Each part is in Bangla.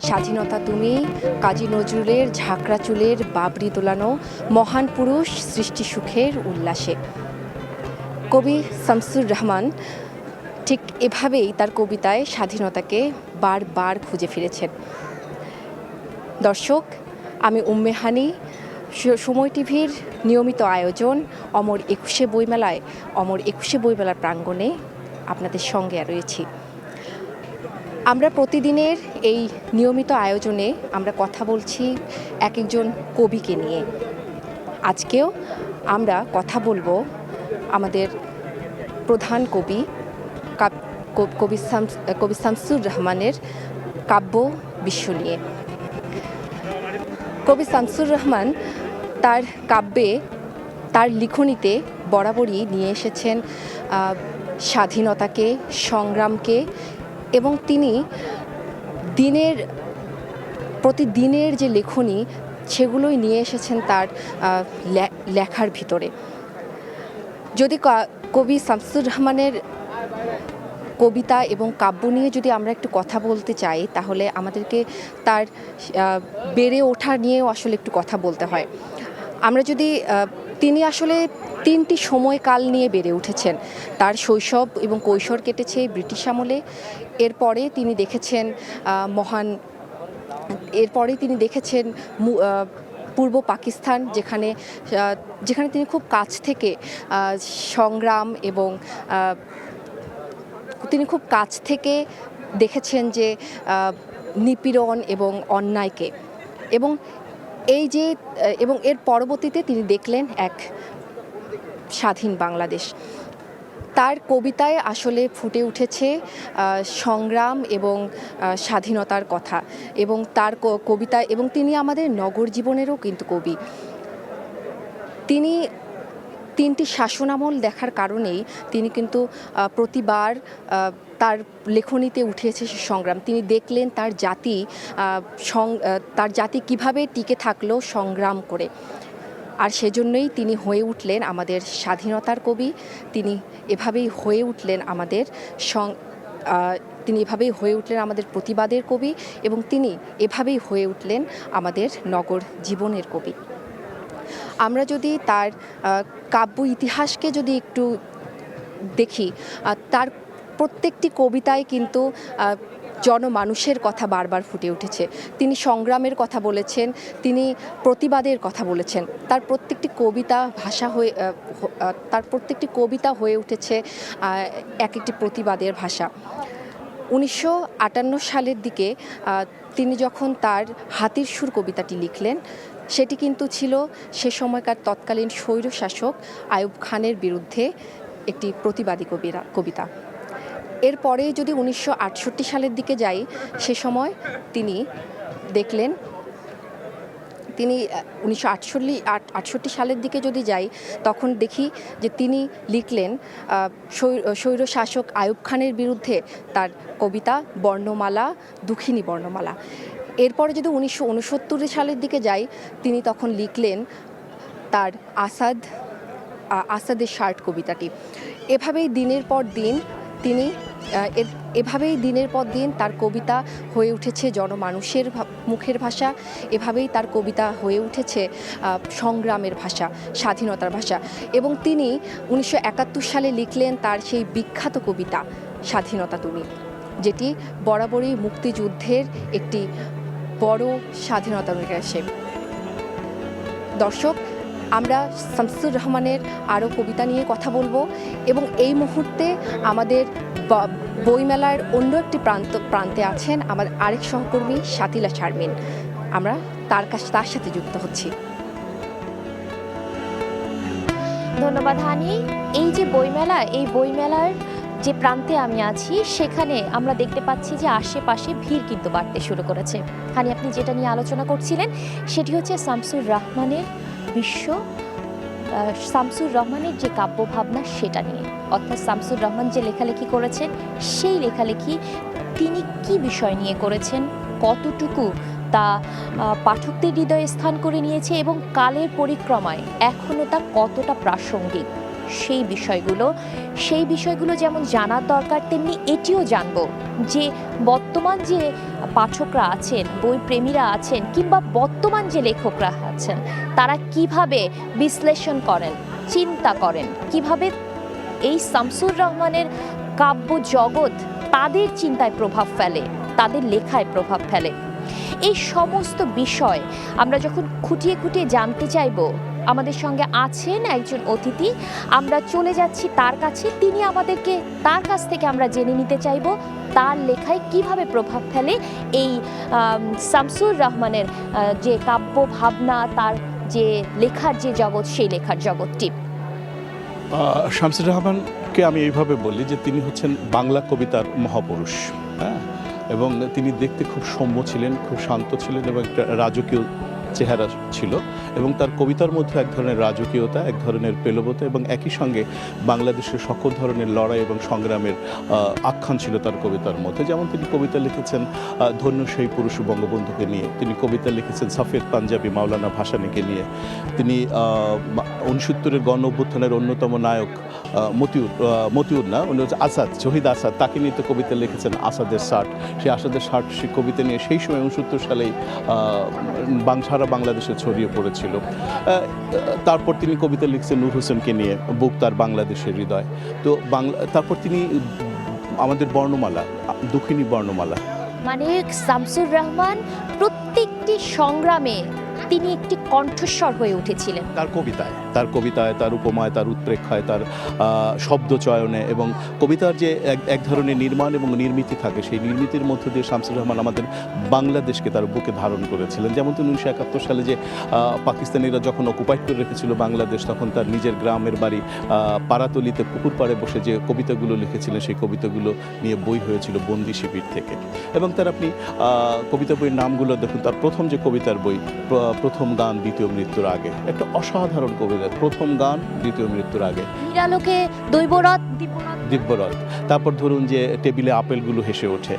স্বাধীনতা তুমি, কাজী নজরুলের ঝাঁকড়া চুলের বাবরি দোলানো মহান পুরুষ সৃষ্টি সুখের উল্লাসে। কবি শামসুর রহমান ঠিক এভাবেই তার কবিতায় স্বাধীনতাকে বারবার খুঁজে ফিরেছেন। দর্শক, আমি উম্মে হানি, সময় টিভির নিয়মিত আয়োজন অমর ২১শে বইমেলায়, অমর ২১শে বইমেলার প্রাঙ্গণে আপনাদের সঙ্গে রয়েছি। আমরা প্রতিদিনের এই নিয়মিত আয়োজনে আমরা কথা বলছি এক একজন কবিকে নিয়ে। আজকেও আমরা কথা বলবো আমাদের প্রধান কবি কবি শামসুর রহমানের কাব্য বিশ্ব নিয়ে। কবি শামসুর রহমান তার কাব্যে, তার লিখনীতে বরাবরই নিয়ে এসেছেন স্বাধীনতাকে, সংগ্রামকে, এবং তিনি প্রতিদিনের যে লেখনী সেগুলোই নিয়ে এসেছেন তার লেখার ভিতরে। যদি কবি শামসুর রহমানের কবিতা এবং কাব্য নিয়ে যদি আমরা একটু কথা বলতে চাই, তাহলে আমাদেরকে তার বেড়ে ওঠা নিয়েও আসলে একটু কথা বলতে হয়। আমরা যদি তিনি আসলে 3টি সময়কাল নিয়ে বেড়ে উঠেছেন। তার শৈশব এবং কৈশোর কেটেছে ব্রিটিশ আমলে। এরপরে তিনি দেখেছেন পূর্ব পাকিস্তান, যেখানে তিনি খুব কাছ থেকে সংগ্রাম এবং তিনি খুব কাছ থেকে দেখেছেন যে নিপীড়ন এবং অন্যায়কে, এবং এর পরবর্তীতে তিনি দেখলেন এক স্বাধীন বাংলাদেশ। তার কবিতায় আসলে ফুটে উঠেছে সংগ্রাম এবং স্বাধীনতার কথা, এবং তার কবিতা, এবং তিনি আমাদের নগর জীবনেরও কিন্তু কবি। তিনি 3টি শাসনামল দেখার কারণেই তিনি কিন্তু প্রতিবার তার লেখনীতে উঠেছে সে সংগ্রাম। তিনি দেখলেন তার জাতি কিভাবে টিকে থাকলো সংগ্রাম করে, আর সেজন্যই তিনি হয়ে উঠলেন আমাদের স্বাধীনতার কবি। তিনি এভাবেই হয়ে উঠলেন আমাদের প্রতিবাদের কবি, এবং তিনি এভাবেই হয়ে উঠলেন আমাদের নগর জীবনের কবি। আমরা যদি তার কাব্য ইতিহাসকে যদি একটু দেখি, তার প্রত্যেকটি কবিতায় কিন্তু জনমানুষের কথা বারবার ফুটে উঠেছে। তিনি সংগ্রামের কথা বলেছেন, তিনি প্রতিবাদের কথা বলেছেন। তার প্রত্যেকটি কবিতা হয়ে উঠেছে এক একটি প্রতিবাদের ভাষা। 1958 সালের দিকে তিনি যখন তার হাতির সুর কবিতাটি লিখলেন, সেটি কিন্তু ছিল সে সময়কার তৎকালীন স্বৈরশাসক আইয়ুব খানের বিরুদ্ধে একটি প্রতিবাদী কবিতা। এরপরে যদি 1968 সালের দিকে যাই, সে সময় তিনি দেখলেন, তিনি 1968 সালের দিকে যদি যাই, তখন দেখি যে তিনি লিখলেন স্বৈরশাসক আইয়ুব খানের বিরুদ্ধে তার কবিতা বর্ণমালা, দুঃখিনী বর্ণমালা। এরপরে যদি 1969 সালের দিকে যাই, তিনি তখন লিখলেন তার আসাদের শার্ট কবিতাটি। এভাবেই দিনের পর দিন তার কবিতা হয়ে উঠেছে জনমানুষের মুখের ভাষা। এভাবেই তার কবিতা হয়ে উঠেছে সংগ্রামের ভাষা, স্বাধীনতার ভাষা। এবং তিনি 1971 সালে লিখলেন তার সেই বিখ্যাত কবিতা স্বাধীনতা তুমি, যেটি বরাবরই মুক্তিযুদ্ধের একটি বড় স্বাধীনতা নির্দেশে। দর্শক, আমরা শামসুর রহমানের আরও কবিতা নিয়ে কথা বলবো, এবং এই মুহূর্তে আমাদের বইমেলার অন্য একটি প্রান্তে আছেন আমার আরেক সহকর্মী শাতিলা শারমিন। আমরা তার সাথে যুক্ত হচ্ছি। ধন্যবাদ হানি। এই যে বইমেলা, এই বইমেলার যে প্রান্তে আমি আছি, সেখানে আমরা দেখতে পাচ্ছি যে আশেপাশে ভিড় কিন্তু বাড়তে শুরু করেছে। হানি, আপনি যেটা নিয়ে আলোচনা করছিলেন সেটি হচ্ছে শামসুর রহমানের শামসুর রহমানের যে কাব্য ভাবনা, সেটা নিয়ে। অর্থাৎ শামসুর রহমান যে লেখালেখি করেছেন, সেই লেখালেখি তিনি কি বিষয় নিয়ে করেছেন, কতটুকু তা পাঠকদের হৃদয়ে স্থান করে নিয়েছে, এবং কালের পরিক্রমায় এখনও তা কতটা প্রাসঙ্গিক। সেই বিষয়গুলো যেমন জানার দরকার, তেমনি এটিও জানবো যে বর্তমান যে পাঠকরা আছেন, বই প্রেমীরা আছেন, কিংবা বর্তমান যে লেখকরা আছেন, তারা কিভাবে বিশ্লেষণ করেন, চিন্তা করেন, কিভাবে এই শামসুর রহমানের কাব্য জগৎ তাদের চিন্তায় প্রভাব ফেলে, তাদের লেখায় প্রভাব ফেলে। এই সমস্ত বিষয় আমরা যখন খুঁটিয়ে খুঁটিয়ে জানতে চাইব, আমাদের সঙ্গে আছেন একজন অতিথি, আমরা চলে যাচ্ছি তার কাছে, তিনি আমাদেরকে তার কাছ থেকে আমরা জেনে নিতে চাইব তার লেখায় কিভাবে প্রভাব ফেলে এই শামসুর রহমানের যে কাব্য ভাবনা, তার যে লেখার যে জগৎ, সেই লেখার জগৎটি। শামসুর রহমানকে আমি এইভাবে বলি যে তিনি হচ্ছেন বাংলা কবিতার মহাপুরুষ, হ্যাঁ, এবং তিনি দেখতে খুব সৌম্য ছিলেন, খুব শান্ত ছিলেন এবং একটা রাজকীয় চেহারা ছিল, এবং তার কবিতার মধ্যে এক ধরনের রাজকীয়তা, এক ধরনের পেলবতা, এবং একই সঙ্গে বাংলাদেশের সকল ধরনের লড়াই এবং সংগ্রামের আখ্যান ছিল তার কবিতার মধ্যে। যেমন তিনি কবিতা লিখেছেন ধন্য সেই পুরুষ বঙ্গবন্ধুকে নিয়ে, তিনি কবিতা লিখেছেন সফেদ পাঞ্জাবি মাওলানা ভাসানীকে নিয়ে, তিনি 69-এর গণ অভ্যুত্থানের অন্যতম নায়ক মতিউর না, উনি হচ্ছে আসাদ, শহীদ আসাদ, তাকে নিয়ে তো কবিতা লিখেছেন আসাদের ষাট। সেই আসাদের ষাট সেই কবিতা নিয়ে সেই সময় 69 সালেই সারা বাংলাদেশে ছড়িয়ে পড়েছিল। তারপর তিনি কবিতা লিখছেন নূর হোসেনকে নিয়ে, বুক তার বাংলাদেশের হৃদয়। তো তারপর তিনি আমাদের বর্ণমালা, দক্ষিণী বর্ণমালা, মানে শামসুর রহমান প্রত্যেকটি সংগ্রামে তিনি একটি কণ্ঠস্বর হয়ে উঠেছিলেন তার কবিতায়, তার উপমায়, তার উৎপ্রেক্ষায়, তার শব্দ চয়নে, এবং কবিতার যে এক ধরনের নির্মাণ এবং নির্মিতি থাকে, সেই নির্মিতির মধ্য দিয়ে শামসুর রহমান আমাদের বাংলাদেশকে তার বুকে ধারণ করেছিলেন। যেমন তিনি 1971 সালে যে পাকিস্তানিরা যখন অকুপাইড করে রেখেছিল বাংলাদেশ, তখন তার নিজের গ্রামের বাড়ি পাড়াতলিতে পুকুর পাড়ে বসে যে কবিতাগুলো লিখেছিলেন, সেই কবিতাগুলো নিয়ে বই হয়েছিল বন্দি শিবির থেকে। এবং তার আপনি কবিতা বইয়ের নামগুলো দেখুন, তার প্রথম যে কবিতার বই প্রথম গান দ্বিতীয় মৃত্যুর আগে, একটা অসাধারণ কবিতা, প্রথম গান দ্বিতীয় মৃত্যুর আগে, নিরালোকে দৈবরাত দিব্যরথ, তারপর ধরুন যে টেবিলে আপেলগুলো হেসে ওঠে,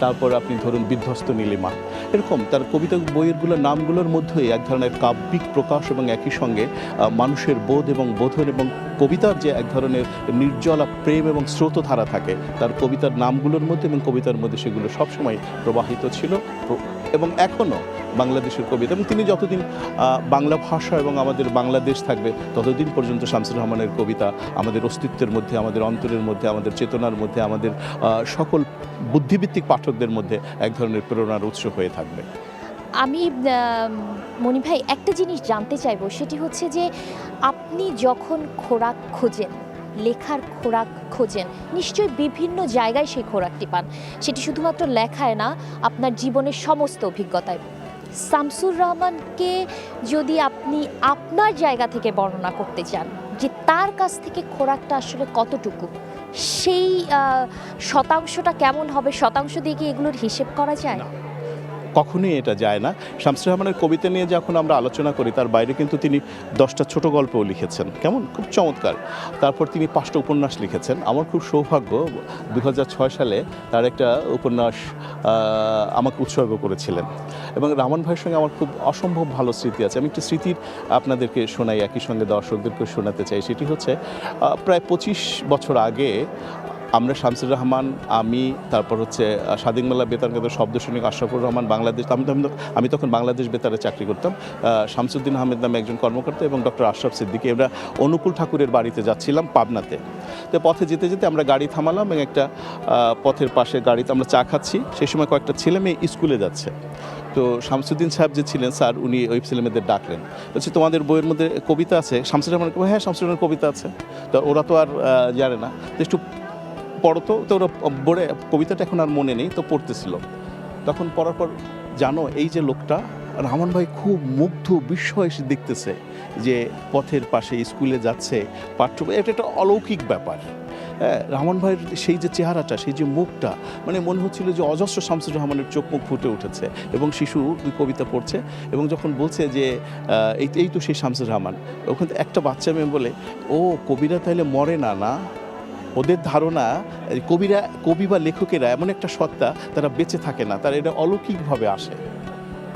তারপর আপনি ধরুন বিধ্বস্ত নীলিমা, এরকম তার কবিতা বইয়েরগুলোর নামগুলোর মধ্যেই এক ধরনের কাব্যিক প্রকাশ এবং একই সঙ্গে মানুষের বোধ এবং বোধন এবং কবিতার যে এক ধরনের নির্জলা প্রেম এবং স্রোতধারা থাকে তার কবিতার নামগুলোর মধ্যে এবং কবিতার মধ্যে, সেগুলো সবসময় প্রবাহিত ছিল এবং এখনও বাংলাদেশের কবিতা। এবং তিনি যতদিন বাংলা ভাষা এবং আমাদের বাংলাদেশ থাকবে, ততদিন পর্যন্ত শামসুর রহমানের কবিতা আমাদের অস্তিত্বের মধ্যে, আমাদের অন্তরের মধ্যে, আমাদের চেতনার মধ্যে, আমাদের সকল বুদ্ধিভিত্তিক পাঠকদের মধ্যে এক ধরনের প্রেরণার উৎস হয়ে থাকবে। আমি মনি ভাই একটা জিনিস জানতে চাইবো, সেটি হচ্ছে যে আপনি যখন খোরাক খোঁজেন, লেখার খোরাক খোঁজেন, নিশ্চয়ই বিভিন্ন জায়গায় সেই খোরাকটি পান, সেটি শুধুমাত্র লেখায় না, আপনার জীবনের সমস্ত অভিজ্ঞতায়। শামসুর রহমানকে যদি আপনি আপনার জায়গা থেকে বর্ণনা করতে চান, যে তার কাছ থেকে খোরাকটা আসলে কতটুকু, সেই শতাংশটা কেমন হবে? শতাংশ দিয়ে কি এগুলোর হিসেব করা যায়? কখনোই এটা যায় না। শামসুর রহমানের কবিতা নিয়ে যখন আমরা আলোচনা করি, তার বাইরে কিন্তু তিনি 10টা ছোট গল্পও লিখেছেন, কেমন খুব চমৎকার। তারপর তিনি 5টা উপন্যাস লিখেছেন। আমার খুব সৌভাগ্য, 2006 সালে তার একটা উপন্যাস আমাকে উৎসর্গ করেছিলেন, এবং রামান ভাইয়ের সঙ্গে আমার খুব অসম্ভব ভালো স্মৃতি আছে। আমি একটি স্মৃতির আপনাদেরকে শোনাই, একই সঙ্গে দর্শকদেরকে শোনাতে চাই। সেটি হচ্ছে প্রায় 25 বছর আগে আমরা শামসুর রহমান, আমি, তারপর হচ্ছে স্বাধীন মেলা বেতার কেন্দ্রের শব্দ সৈনিক আশরাফুর রহমান, বাংলাদেশ, আমি তখন বাংলাদেশ বেতারে চাকরি করতাম, শামসুদ্দিন আহমেদ নামে একজন কর্মকর্তা এবং ডক্টর আশরাফ সিদ্দিকী, আমরা অনুকূল ঠাকুরের বাড়িতে যাচ্ছিলাম পাবনাতে। তো পথে যেতে যেতে আমরা গাড়ি থামালাম এবং একটা পথের পাশে গাড়িতে আমরা চা খাচ্ছি। সেই সময় কয়েকটা ছেলে মেয়ে স্কুলে যাচ্ছে। তো শামসুদ্দিন সাহেব যে ছিলেন স্যার, উনি ওই ছেলে মেয়েদের ডাকলেন, বলছে তোমাদের বইয়ের মধ্যে কবিতা আছে? শামসুর রহমান, হ্যাঁ শামসুর রহমানের কবিতা আছে। তো ওরা তো আর জানে না, একটু পড়তো। তো ওরা পড়ে, কবিতাটা এখন আর মনে নেই, তো পড়তেছিল। তখন পড়ার পর জানো, এই যে লোকটা রহমান ভাই খুব মুগ্ধ বিস্ময় এসে দেখতেছে যে পথের পাশে স্কুলে যাচ্ছে পাঠ্য, এটা একটা অলৌকিক ব্যাপার। হ্যাঁ, রহমান ভাইয়ের সেই যে চেহারাটা, সেই যে মুখটা, মানে মনে হচ্ছিল যে অজস্র শামসুর রহমানের চোখ মুখ ফুটে উঠেছে, এবং শিশু কবিতা পড়ছে এবং যখন বলছে যে এই তো সেই শামসুর রহমান, ওখানে একটা বাচ্চা মেয়ে বলে, ও কবিরা তাইলে মরে না, না ওদের ধারণা কবি বা লেখকেরা এমন একটা সত্তা, তারা বেঁচে থাকে না, তারা এটা অলৌকিকভাবে আসে।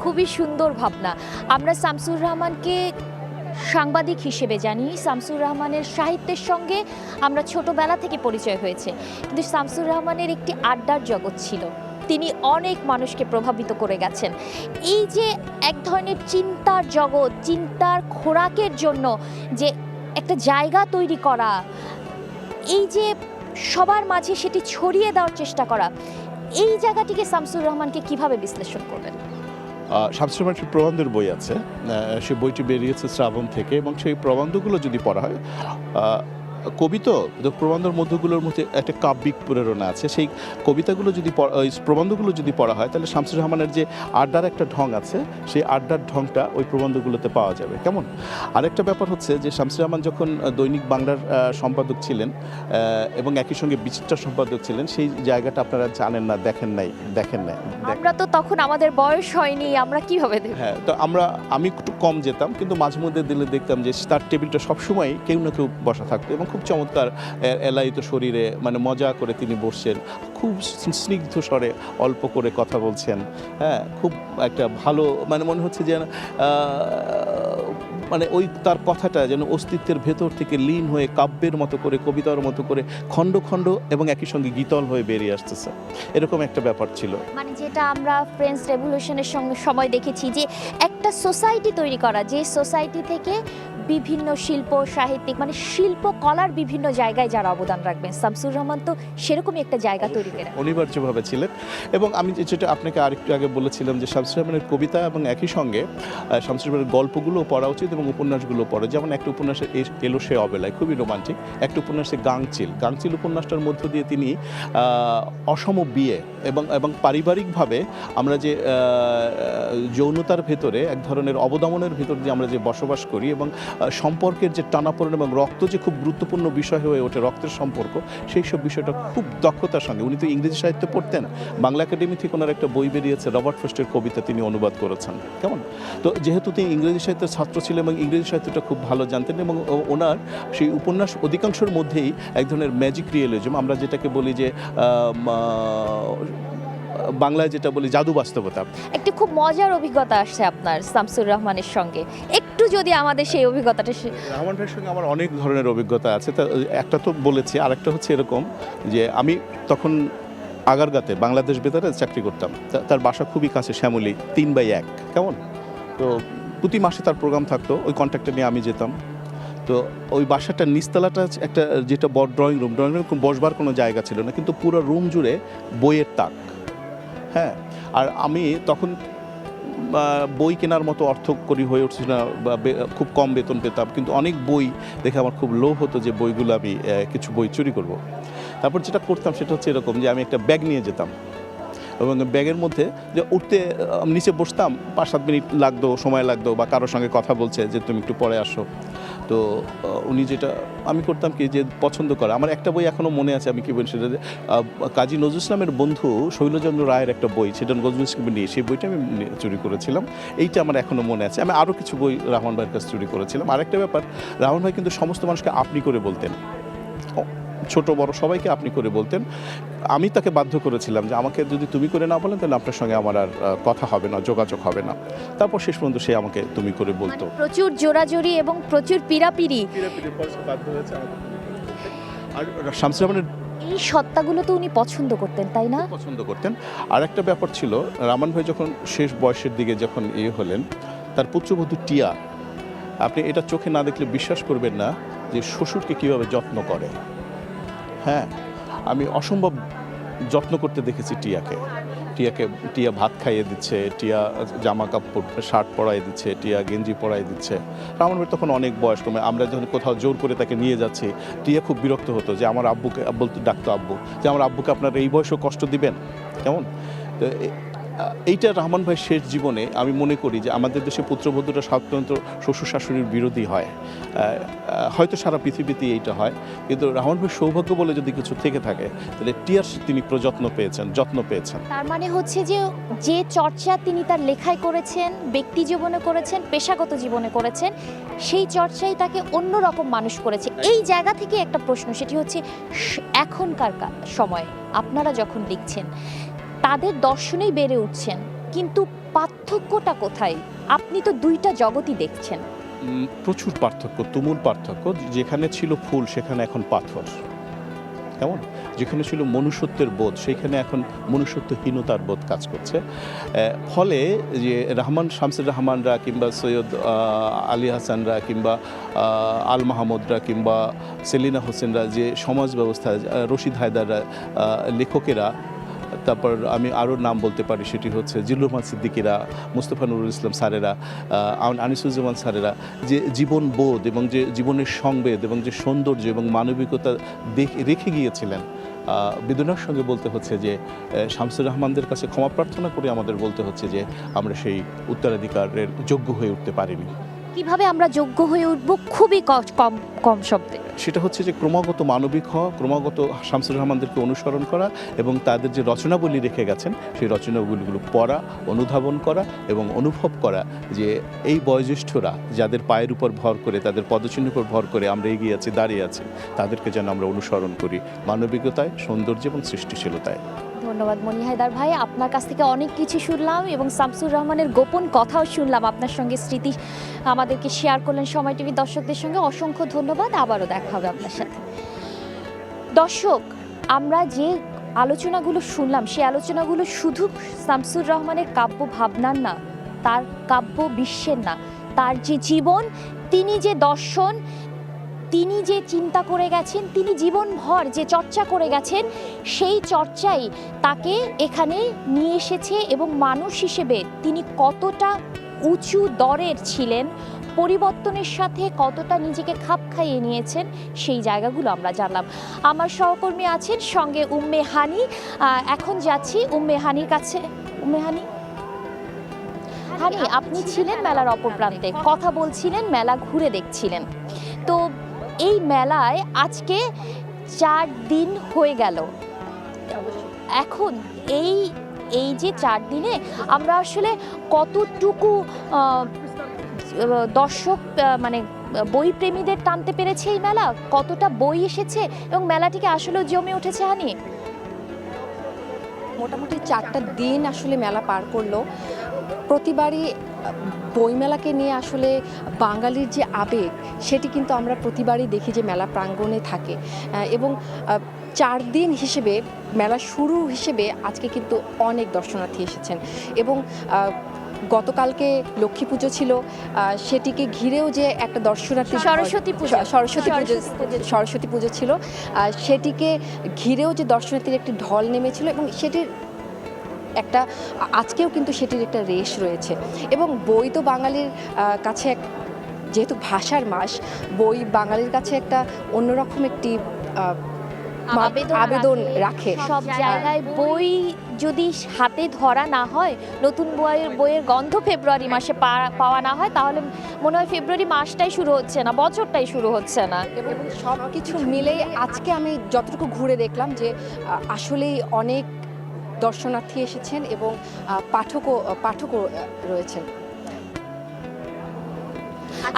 খুবই সুন্দর ভাবনা। আমরা শামসুর রহমানকে সাংবাদিক হিসেবে জানি শামসুর রহমানের সাহিত্যের সঙ্গে আমরা ছোটবেলা থেকে পরিচয় হয়েছে, কিন্তু শামসুর রহমানের একটি আড্ডার জগৎ ছিল। তিনি অনেক মানুষকে প্রভাবিত করে গেছেন। এই যে এক ধরনের চিন্তার জগৎ, চিন্তার খোরাকের জন্য যে একটা জায়গা তৈরি করা, এই যে সবার মাঝে সেটি ছড়িয়ে দেওয়ার চেষ্টা করা, এই জায়গাটিকে শামসুর রহমানকে কিভাবে বিশ্লেষণ করবেন? শামসুর রহমানের একটি প্রবন্ধের বই আছে, সেই বইটি বেরিয়েছে শ্রাবণ থেকে, এবং সেই প্রবন্ধগুলো যদি পড়া হয়, কবি তো প্রবন্ধের মধ্যগুলোর মধ্যে একটা কাব্যিক প্রেরণা আছে। সেই কবিতাগুলো যদি ওই প্রবন্ধগুলো যদি পড়া হয়, তাহলে শামসুর রহমানের যে আড্ডার একটা ঢং আছে, সেই আড্ডার ঢংটা ওই প্রবন্ধগুলোতে পাওয়া যাবে। কেমন? আরেকটা ব্যাপার হচ্ছে যে শামসুর রহমান যখন দৈনিক বাংলার সম্পাদক ছিলেন এবং একই সঙ্গে বিচিত্রা সম্পাদক ছিলেন, সেই জায়গাটা আপনারা জানেন না, দেখেন নাই। আমরা তো তখন, আমাদের বয়স হয়নি, আমরা কিভাবে দেখব? হ্যাঁ, তো আমি একটু কম যেতাম, কিন্তু মাঝে মধ্যে দিলে দেখতাম যে তার টেবিলটা সবসময় কেউ না কেউ বসা থাকতো, এবং খুব চমৎকার এলায়িত শরীরে, মানে মজা করে তিনি বসছেন, খুব স্নিগ্ধ স্বরে অল্প করে কথা বলছেন। হ্যাঁ, খুব একটা ভালো, মানে মনে হচ্ছে যেন মানে ওই তার কথাটা যেন অস্তিত্বের ভেতর থেকে লীন হয়ে কাব্যের মতো করে, কবিতার মতো করে খণ্ড খণ্ড এবং একই সঙ্গে গীতল হয়ে বেরিয়ে আসতেছে, এরকম একটা ব্যাপার ছিল। মানে যেটা আমরা ফ্রেঞ্চ রেভলিউশনের সঙ্গে সময় দেখেছি, যে একটা সোসাইটি তৈরি করা, যে সোসাইটি থেকে বিভিন্ন শিল্প সাহিত্যিক, মানে শিল্পকলার বিভিন্ন জায়গায় যারা অবদান রাখবেন, শামসুর রহমান তো সেরকমই একটা জায়গা তৈরি করে অনিবার্যভাবে ছিলেন। এবং আমি যেটা আপনাকে আরেকটু আগে বলেছিলাম যে শামসুর রহমানের কবিতা এবং একই সঙ্গে শামসুর রহমানের গল্পগুলো পড়া উচিত এবং উপন্যাসগুলো পড়ে। যেমন একটা উপন্যাসে এলো সে অবেলায়, খুবই রোমান্টিক। একটা উপন্যাসে গাংচিল উপন্যাসটার মধ্য দিয়ে তিনি অসম বিয়ে এবং পারিবারিকভাবে আমরা যে যৌনতার ভেতরে এক ধরনের অবদমনের ভেতর দিয়ে আমরা যে বসবাস করি, এবং সম্পর্কের যে টানাপোড়েন এবং রক্ত যে খুব গুরুত্বপূর্ণ বিষয় হয়ে ওঠে, রক্তের সম্পর্ক, সেই সব বিষয়টা খুব দক্ষতার সঙ্গে। উনি তো ইংরেজি সাহিত্য পড়তেন, বাংলা একাডেমি থেকে ওনার একটা বই বেরিয়েছে, রবার্ট ফ্রস্টের কবিতা তিনি অনুবাদ করেছেন। কেমন? তো যেহেতু তিনি ইংরেজি সাহিত্যের ছাত্র ছিলেন এবং ইংরেজি সাহিত্যটা খুব ভালো জানতেন, এবং ওনার সেই উপন্যাস অধিকাংশের মধ্যেই এক ধরনের ম্যাজিক রিয়েলিজম, আমরা যেটাকে বলি যে বাংলায় যেটা বলি জাদু বাস্তবতা। একটি খুব মজার অভিজ্ঞতা আসছে আপনার শামসুর রহমানের সঙ্গে, একটু যদি আমাদের সেই অভিজ্ঞতাটা। রহমান ভাইয়ের সঙ্গে আমার অনেক ধরনের অভিজ্ঞতা আছে, তা একটা তো বলেছি, আরেকটা হচ্ছে এরকম যে আমি তখন আগারগাতে বাংলাদেশ বেতারে চাকরি করতাম। তার বাসা খুবই কাছে, শ্যামলী 3/1। কেমন? তো প্রতি মাসে তার প্রোগ্রাম থাকতো, ওই কন্ট্যাক্টটা নিয়ে আমি যেতাম। তো ওই বাসাটার নিচতলাটা একটা, যেটা ড্রয়িং রুম বসবার কোনো জায়গা ছিল না, কিন্তু পুরো রুম জুড়ে বইয়ের তাক। হ্যাঁ, আর আমি তখন বই কেনার মতো অর্থ করি হয়ে উঠছিল না, খুব কম বেতন পেতাম, কিন্তু অনেক বই দেখে আমার খুব লোভ হতো যে বইগুলো আমি কিছু বই চুরি করব। তারপর যেটা করতাম সেটা হচ্ছে এরকম যে আমি একটা ব্যাগ নিয়ে যেতাম, এবং ব্যাগের মধ্যে যে উঠতে নিচে বসতাম, 5-7 মিনিট সময় লাগতো, বা কারোর সঙ্গে কথা বলছে যে তুমি একটু পরে আসো। তো উনি যেটা আমি করতাম কি, যে পছন্দ করা আমার একটা বই এখনও মনে আছে, আমি কি বলি সেটা, কাজী নজরুল ইসলামের বন্ধু শৈলচন্দ্র রায়ের একটা বই, সেটা নজরুল ইসলাম নিয়ে, সেই বইটা আমি চুরি করেছিলাম। এইটা আমার এখনও মনে আছে। আমি আরও কিছু বই রহমান ভাইয়ের কাছে চুরি করেছিলাম। আরেকটা ব্যাপার, রহমান ভাই কিন্তু সমস্ত মানুষকে আপনি করে বলতেন, ছোট বড় সবাইকে আপনি করে বলতেন। আমি তাকে বাধ্য করেছিলাম যে আমাকে যদি তুমি করে না বলেন, তাহলে আপনার সঙ্গে আমার আর কথা হবে না, যোগাযোগ হবে না। তারপর শেষ পর্যন্ত সে আমাকে তুমি করে বলতো। প্রচুর জোরাজোরি এবং প্রচুর পিরাপিরি। আর শামসুর রহমানের এই সত্তাগুলো তো উনি পছন্দ করতেন, তাই না? পছন্দ করতেন। আর একটা ব্যাপার ছিল, রহমান ভাই যখন শেষ বয়সের দিকে যখন হলেন, তার পুত্রবধূ টিয়া, আপনি এটা চোখে না দেখলে বিশ্বাস করবেন না যে শ্বশুরকে কীভাবে যত্ন করে। হ্যাঁ, আমি অসম্ভব যত্ন করতে দেখেছি টিয়া ভাত খাইয়ে দিচ্ছে, টিয়া জামা কাপড় শার্ট পরাই দিচ্ছে, টিয়া গেঞ্জি পরাই দিচ্ছে। রহমান ভাই তখন অনেক বয়স কমে, আমরা যখন কোথাও জোর করে তাকে নিয়ে যাচ্ছি, টিয়া খুব বিরক্ত হতো যে আমার আব্বুকে বলতে, ডাকতো আব্বু, যে আমার আব্বুকে আপনার এই বয়সেও কষ্ট দিবেন। কেমন? তো এইটা রহমান ভাই শেষ জীবনে আমি মনে করি যে আমাদের দেশে পুত্রবধূরা সাধারণত শ্বশুর শাশুড়ির বিরোধী হয়, হয়তো সারা পৃথিবীতেই এইটা হয়, কিন্তু রহমান ভাই সৌভাগ্য বলে যদি কিছু থেকে থাকে, তাহলে টিয়ার তিনি যত্ন পেয়েছেন। তার মানে হচ্ছে যে চর্চা তিনি তার লেখায় করেছেন, ব্যক্তি জীবনে করেছেন, পেশাগত জীবনে করেছেন, সেই চর্চাই তাকে অন্যরকম মানুষ করেছে। এই জায়গা থেকে একটা প্রশ্ন, সেটি হচ্ছে এখনকার সময়ে আপনারা যখন লিখছেন, তাদের দর্শনেই বেড়ে উঠছেন, কিন্তু পার্থক্যটা কোথায়? আপনি তো দুইটা জগতই দেখছেন, প্রচুর পার্থক্য, তুমুল পার্থক্য। যেখানে ছিল ফুল সেখানে এখন পাথর, কেমন? যেখানে ছিল মনুষ্যত্বের বোধ সেখানে এখন মনুষ্যত্বহীনতার বোধ কাজ করছে। ফলে যে শামসুর রহমানরা কিংবা সৈয়দ আলী হাসানরা কিংবা আল মাহমুদরা কিংবা সেলিনা হোসেনরা, যে সমাজ ব্যবস্থা, রশিদ হায়দাররা, লেখকেরা, তারপর আমি আরও নাম বলতে পারি, সেটি হচ্ছে জিল্লুর রহমান সিদ্দিকীরা, মুস্তফা নুরুল ইসলাম স্যারেরা, আনিসুজ্জামান স্যারেরা, যে জীবন বোধ এবং যে জীবনের সংবেদ এবং যে সৌন্দর্য এবং মানবিকতা রেখে গিয়েছিলেন, বেদনার সঙ্গে বলতে হচ্ছে যে শামসুর রহমানদের কাছে ক্ষমা প্রার্থনা করে আমাদের বলতে হচ্ছে যে আমরা সেই উত্তরাধিকারের যোগ্য হয়ে উঠতে পারিনি। কিভাবে আমরা যোগ্য হয়ে উঠব, খুবই কম কম শব্দে। সেটা হচ্ছে যে ক্রমাগত মানবিক হওয়া, ক্রমাগত শামসুর রহমানদেরকে অনুসরণ করা এবং তাদের যে রচনাবলী রেখে গেছেন সেই রচনাবলীগুলো পড়া, অনুধাবন করা এবং অনুভব করা যে এই বয়োজ্যেষ্ঠরা যাদের পায়ের উপর ভর করে, তাদের পদচিহ্নের উপর ভর করে আমরা এগিয়ে আছি, দাঁড়িয়ে আছি, তাদেরকে যেন আমরা অনুসরণ করি মানবিকতায়, সৌন্দর্য এবং সৃষ্টিশীলতায়। ধন্যবাদ মনি হায়দার ভাই, আপনার কাছ থেকে অনেক কিছু শুনলাম এবং শামসুর রহমানের গোপন কথাও শুনলাম, আপনার সঙ্গে স্মৃতি আমাদেরকে শেয়ার করলেন সময় টিভি দর্শকদের সঙ্গে। অসংখ্য ধন্যবাদ, আবারও দেখা হবে আপনার সাথে। দর্শক, আমরা যে আলোচনাগুলো শুনলাম সেই আলোচনাগুলো শুধু শামসুর রহমানের কাব্য ভাবনার না, তার কাব্য বিশ্বের না, তার যে জীবন, তিনি যে দর্শন, তিনি যে চিন্তা করে গেছেন, তিনি জীবনভর যে চর্চা করে গেছেন, সেই চর্চাই তাকে এখানে নিয়ে এসেছে এবং মানুষ হিসেবে তিনি কতটা উঁচু দরের ছিলেন, পরিবর্তনের সাথে কতটা নিজেকে খাপ খাইয়ে নিয়েছেন, সেই জায়গাগুলো আমরা জানলাম। আমার সহকর্মী আছেন সঙ্গে উম্মে হানি। এখন যাচ্ছি উম্মে হানির কাছে। উম্মে হানি, আপনি ছিলেন মেলার অপর প্রান্তে, কথা বলছিলেন, মেলা ঘুরে দেখছিলেন। তো এই মেলায় আজকে 4 দিন হয়ে গেল। এখন এই যে 4 দিনে আমরা আসলে কতটুকু দর্শক মানে বই প্রেমীদের টানতে পেরেছে এই মেলা, কতটা বই এসেছে এবং মেলাটিকে আসলে জমে উঠেছে হানি? মোটামুটি 4টা দিন আসলে মেলা পার করলো। প্রতিবারই বইমেলাকে নিয়ে আসলে বাঙালির যে আবেগ সেটি কিন্তু আমরা প্রতিবারই দেখি যে মেলা প্রাঙ্গণে থাকে এবং 4 দিন হিসেবে মেলা শুরু হিসেবে আজকে কিন্তু অনেক দর্শনার্থী এসেছেন এবং গতকালকে লক্ষ্মী পুজো ছিল, সেটিকে ঘিরেও যে একটা দর্শনার্থী সরস্বতী পুজো ছিল, সেটিকে ঘিরেও যে দর্শনার্থীর একটি ঢল নেমেছিল এবং সেটির একটা আজকেও কিন্তু সেটির একটা রেশ রয়েছে। এবং বই তো বাঙালির কাছে যেহেতু ভাষার মাস, বই বাঙালির কাছে একটা অন্যরকম একটি আবেদন রাখে। সব জায়গায় বই যদি হাতে ধরা না হয়, নতুন বইয়ের গন্ধ ফেব্রুয়ারি মাসে পাওয়া না হয়, তাহলে মনে হয় ফেব্রুয়ারি মাসটাই শুরু হচ্ছে না, বছরটাই শুরু হচ্ছে না। এবং সব কিছু মিলেই আজকে আমি যতটুকু ঘুরে দেখলাম যে আসলেই অনেক দর্শনার্থী এসেছেন এবং পাঠকও রয়েছেন।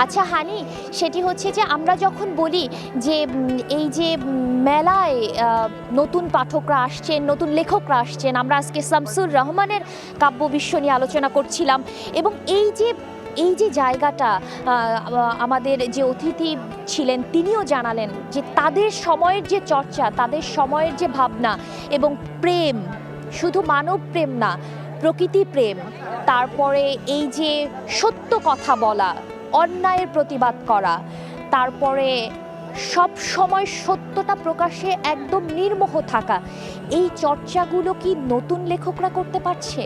আচ্ছা হানি, সেটি হচ্ছে যে আমরা যখন বলি যে এই যে মেলায় নতুন পাঠকরা আসছেন, নতুন লেখকরা আসছেন, আমরা আজকে শামসুর রহমানের কাব্য বিশ্ব নিয়ে আলোচনা করছিলাম এবং এই যে জায়গাটা আমাদের যে অতিথি ছিলেন তিনিও জানালেন যে তাদের সময়ের যে চর্চা, তাদের সময়ের যে ভাবনা এবং প্রেম, শুধু মানব প্রেম না, প্রকৃতি প্রেম, তারপরে এই যে সত্য কথা বলা, অন্যায়ের প্রতিবাদ করা, তারপরে সব সময় সত্যটা প্রকাশে একদম নির্মোহ থাকা, এই চর্চাগুলো কি নতুন লেখকরা করতে পারছে?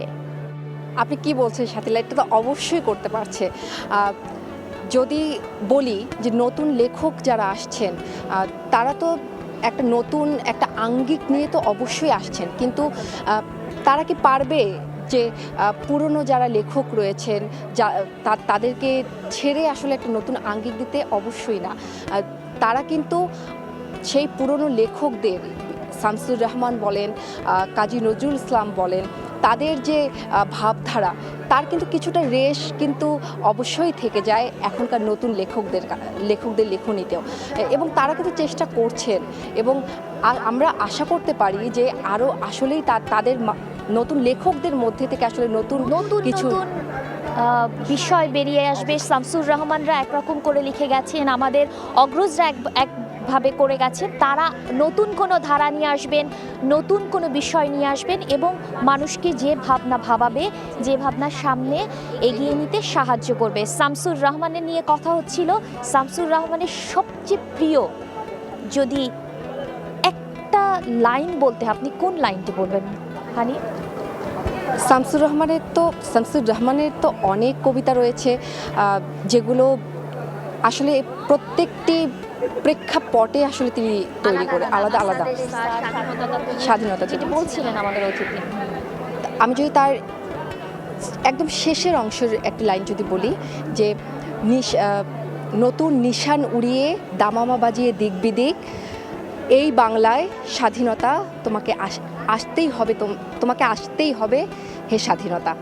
আপনি কি বলছেন শাতিলা? এটা তো অবশ্যই করতে পারছে। যদি বলি যে নতুন লেখক যারা আসছেন তারা তো একটা নতুন একটা আঙ্গিক নিয়ে তো অবশ্যই আসছেন, কিন্তু তারা কি পারবে যে পুরনো যারা লেখক রয়েছেন তাদেরকে ছেড়ে আসলে একটা নতুন আঙ্গিক দিতে? অবশ্যই না। তারা কিন্তু সেই পুরনো লেখকদের, শামসুর রহমান বলেন, কাজী নজরুল ইসলাম বলেন, তাদের যে ভাবধারা তার কিন্তু কিছুটা রেশ কিন্তু অবশ্যই থেকে যায় এখনকার নতুন লেখকদের লেখনীতেও, এবং তারা কিন্তু চেষ্টা করছেন এবং আমরা আশা করতে পারি যে আরও আসলেই তাদের নতুন লেখকদের মধ্যে থেকে আসলে নতুন কিছু বিষয় বেরিয়ে আসবে। শামসুর রহমানরা একরকম করে লিখে গেছেন, আমাদের অগ্রজরা একভাবে করে গেছেন। তারা নতুন কোনো ধারা নিয়ে আসবেন, নতুন কোনো বিষয় নিয়ে আসবেন এবং মানুষকে যে ভাবনা ভাবাবে, যে ভাবনার সামনে এগিয়ে নিতে সাহায্য করবে। শামসুর রহমানের নিয়ে কথা হচ্ছিল। শামসুর রহমানের সবচেয়ে প্রিয় যদি একটা লাইন বলতে, আপনি কোন লাইনটি বলবেন হানি? শামসুর রহমানের তো অনেক কবিতা রয়েছে, যেগুলো আসলে প্রত্যেকটি প্রেক্ষাপটে আসলে তিনি তৈরি করে আলাদা আলাদা স্বাধীনতা যেটা বলছিলেন আমাদের অতিথি। আমি যদি তার একদম শেষের অংশের একটি লাইন যদি বলি, যে নতুন নিশান উড়িয়ে দামামা বাজিয়ে দিক বিদিক, এই বাংলায় স্বাধীনতা তোমাকে আসতেই হবে, তোমাকে আসতেই হবে হে স্বাধীনতা।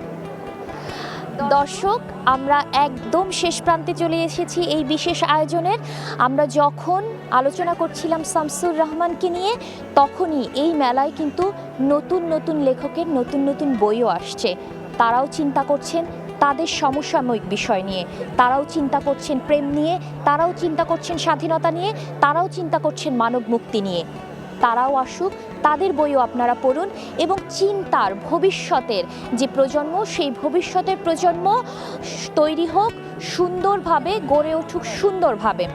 দর্শক, আমরা একদম শেষ প্রান্তে চলে এসেছি এই বিশেষ আয়োজনের। আমরা যখন আলোচনা করছিলাম শামসুর রহমানকে নিয়ে, তখনই এই মেলায় কিন্তু নতুন নতুন লেখকের নতুন নতুন বইও আসছে। তারাও চিন্তা করছেন তাদের সমসাময়িক বিষয় নিয়ে, তারাও চিন্তা করছেন প্রেম নিয়ে, তারাও চিন্তা করছেন স্বাধীনতা নিয়ে, তারাও চিন্তা করছেন মানব মুক্তি নিয়ে। তারাও আসুক, তাদের বইও আপনারা পড়ুন এবং চিন্তার ভবিষ্যতের যে প্রজন্ম, সেই ভবিষ্যতের প্রজন্ম তৈরি হোক সুন্দরভাবে, গড়ে উঠুক সুন্দরভাবে।